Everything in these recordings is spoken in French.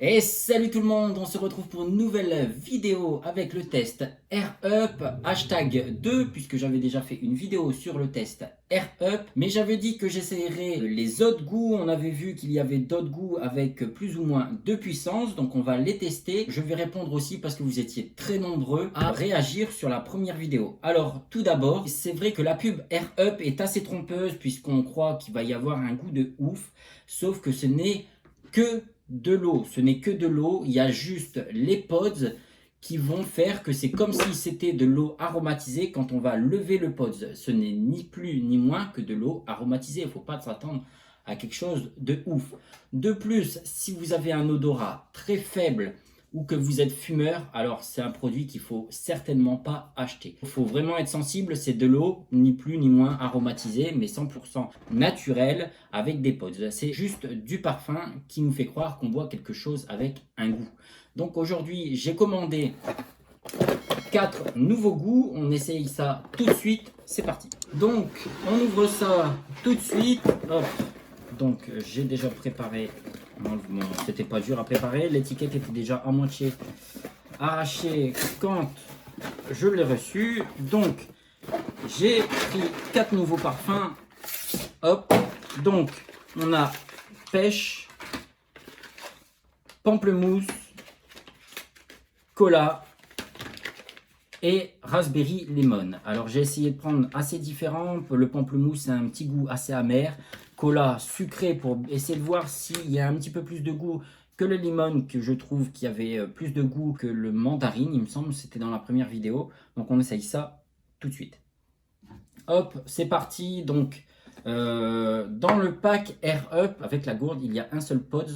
Et salut tout le monde, on se retrouve pour une nouvelle vidéo avec le test AirUp #2 puisque j'avais déjà fait une vidéo sur le test AirUp, mais j'avais dit que j'essayerais les autres goûts. On avait vu qu'il y avait d'autres goûts avec plus ou moins de puissance, donc on va les tester. Je vais répondre aussi parce que vous étiez très nombreux à réagir sur la première vidéo. Alors tout d'abord, c'est vrai que la pub AirUp est assez trompeuse puisqu'on croit qu'il va y avoir un goût de ouf, sauf que ce n'est que de l'eau, ce n'est que de l'eau, il y a juste les pods qui vont faire que c'est comme si c'était de l'eau aromatisée quand on va lever le pods. Ce n'est ni plus ni moins que de l'eau aromatisée, il ne faut pas s'attendre à quelque chose de ouf. De plus, si vous avez un odorat très faible ou que vous êtes fumeur, alors c'est un produit qu'il ne faut certainement pas acheter. Il faut vraiment être sensible, c'est de l'eau, ni plus ni moins aromatisée, mais 100% naturelle, avec des pods. C'est juste du parfum qui nous fait croire qu'on boit quelque chose avec un goût. Donc aujourd'hui, j'ai commandé 4 nouveaux goûts, on essaye ça tout de suite, c'est parti. Donc, on ouvre ça tout de suite, hop. Donc, j'ai déjà préparé. Bon, c'était pas dur à préparer. L'étiquette était déjà à moitié arrachée quand je l'ai reçu. Donc, j'ai pris 4 nouveaux parfums. Hop. Donc, on a pêche, pamplemousse, cola et raspberry lemon. Alors, j'ai essayé de prendre assez différent. Le pamplemousse a un petit goût assez amer. Cola sucré pour essayer de voir s'il y a un petit peu plus de goût que le lemon, que je trouve qu'il y avait plus de goût que le mandarine, il me semble, c'était dans la première vidéo. Donc on essaye ça tout de suite. Hop, c'est parti. Donc dans le pack AirUp avec la gourde, il y a un seul pod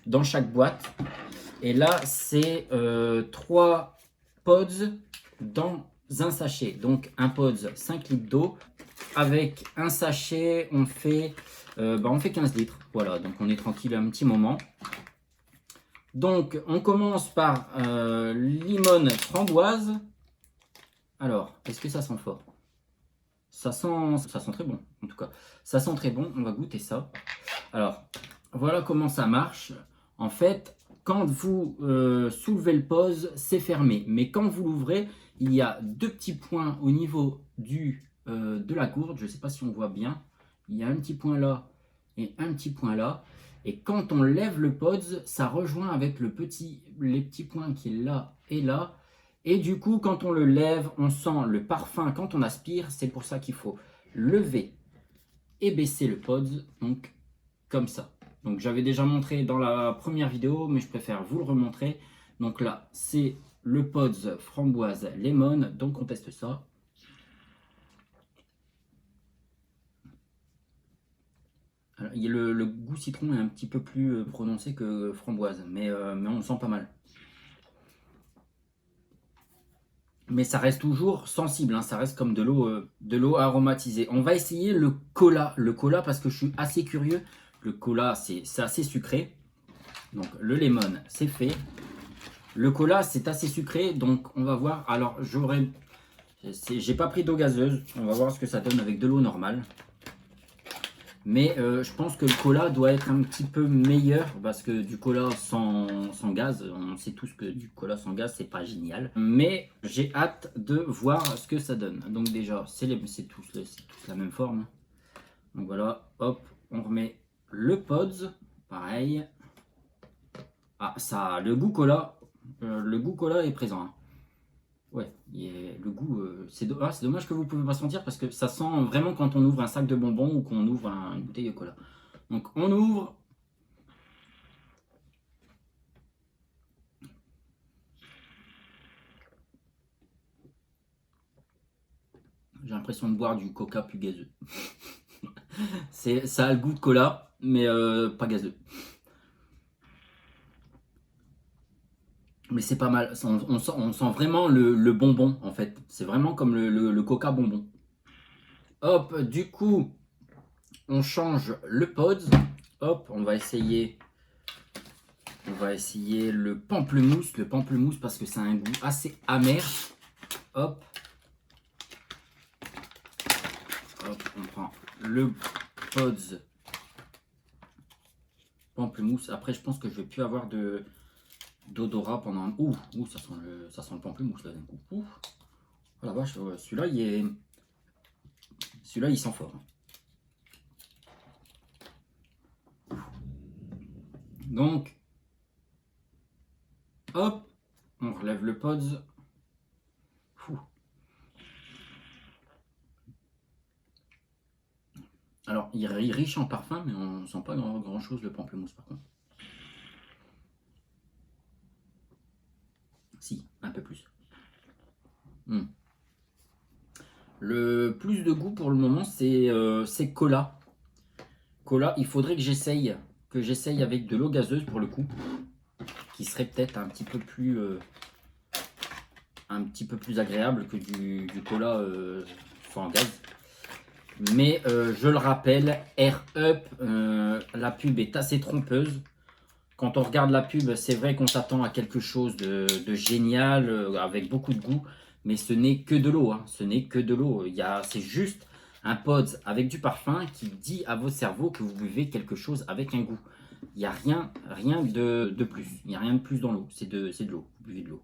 dans chaque boîte. Et là, c'est 3 pods dans un sachet. Donc un pod 5 litres d'eau. Avec un sachet, on fait 15 litres. Voilà, donc on est tranquille un petit moment. Donc, on commence par limone framboise. Alors, est-ce que ça sent fort? Ça sent très bon, en tout cas. Ça sent très bon, on va goûter ça. Alors, voilà comment ça marche. En fait, quand vous soulevez le pod, c'est fermé. Mais quand vous l'ouvrez, il y a 2 petits points au niveau de la gourde. Je ne sais pas si on voit bien. Il y a un petit point là et un petit point là. Et quand on lève le pod, ça rejoint avec les petits points qui est là et là. Et du coup, quand on le lève, on sent le parfum quand on aspire. C'est pour ça qu'il faut lever et baisser le pod, donc comme ça. Donc j'avais déjà montré dans la première vidéo, mais je préfère vous le remontrer. Donc là, c'est le pods framboise lemon, donc on teste ça. Alors, le goût citron est un petit peu plus prononcé que framboise, mais on le sent pas mal. Mais ça reste toujours sensible, hein, ça reste comme de l'eau aromatisée. On va essayer le cola. Le cola parce que je suis assez curieux. Le cola, c'est assez sucré. Donc le lemon, c'est fait. Le cola, c'est assez sucré, donc on va voir. Alors, j'ai pas pris d'eau gazeuse. On va voir ce que ça donne avec de l'eau normale. Mais je pense que le cola doit être un petit peu meilleur parce que du cola sans gaz, on sait tous que du cola sans gaz, c'est pas génial. Mais j'ai hâte de voir ce que ça donne. Donc déjà, c'est tous la même forme. Donc voilà, hop, on remet le pods, pareil. Ah, ça, le goût cola est présent, hein. Ouais, le goût, c'est dommage que vous ne pouvez pas sentir parce que ça sent vraiment quand on ouvre un sac de bonbons ou qu'on ouvre une bouteille de cola. Donc on ouvre. J'ai l'impression de boire du coca plus gazeux. Ça a le goût de cola, mais pas gazeux. Mais c'est pas mal, on sent vraiment le bonbon en fait. C'est vraiment comme le coca bonbon. Hop, du coup, on change le pod. Hop, on va essayer le pamplemousse. Le pamplemousse parce que ça a un goût assez amer. Hop. Hop, on prend le pods pamplemousse. Après, je pense que je vais plus avoir de d'odorat pendant... Ouh, ça sent le pamplemousse là d'un coup. Ouh. Oh la vache, celui-là il sent fort. Donc, hop, on relève le pods. Fou. Alors, il est riche en parfum, mais on ne sent pas grand chose le pamplemousse par contre. Si, un peu plus. Le plus de goût pour le moment, c'est cola. Cola, il faudrait que j'essaye avec de l'eau gazeuse pour le coup, qui serait peut-être un petit peu plus agréable que du cola sans gaz. Mais je le rappelle, Air Up, la pub est assez trompeuse. Quand on regarde la pub, c'est vrai qu'on s'attend à quelque chose de génial, avec beaucoup de goût, mais ce n'est que de l'eau. Hein. Ce n'est que de l'eau. C'est juste un pods avec du parfum qui dit à votre cerveau que vous buvez quelque chose avec un goût. Il n'y a rien de plus. Il n'y a rien de plus dans l'eau. C'est de l'eau. Vous buvez de l'eau.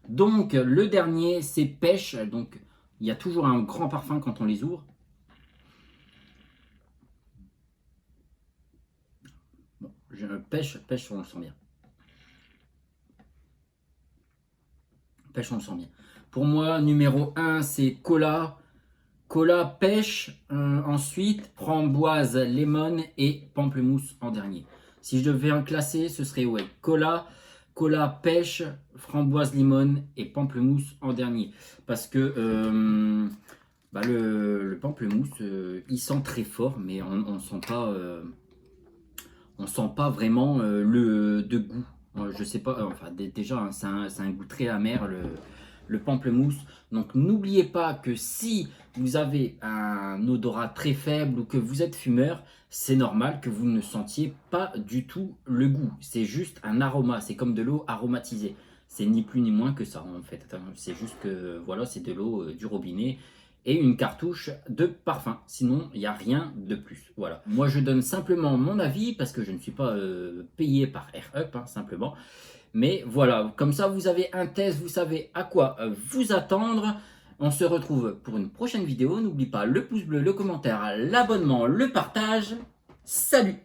Donc, le dernier, c'est pêche. Donc, il y a toujours un grand parfum quand on les ouvre. Bon, pêche, on le sent bien. Pêche, on le sent bien. Pour moi, numéro 1, c'est cola. Cola, pêche. Ensuite, framboise, lemon et pamplemousse en dernier. Si je devais en classer, ce serait ouais, cola, pêche, framboise, limone et pamplemousse en dernier. Parce que le pamplemousse, il sent très fort, mais on ne sent pas vraiment de goût. Je sais pas, enfin déjà hein, c'est un goût très amer le pamplemousse. Donc n'oubliez pas que si vous avez un odorat très faible ou que vous êtes fumeur, c'est normal que vous ne sentiez pas du tout le goût. C'est juste un aroma, c'est comme de l'eau aromatisée. C'est ni plus ni moins que ça en fait. C'est juste que voilà, c'est de l'eau du robinet et une cartouche de parfum. Sinon, il n'y a rien de plus. Voilà. Moi, je donne simplement mon avis parce que je ne suis pas payé par Air Up, hein, simplement. Mais voilà, comme ça, vous avez un test, vous savez à quoi vous attendre. On se retrouve pour une prochaine vidéo. N'oublie pas le pouce bleu, le commentaire, l'abonnement, le partage. Salut!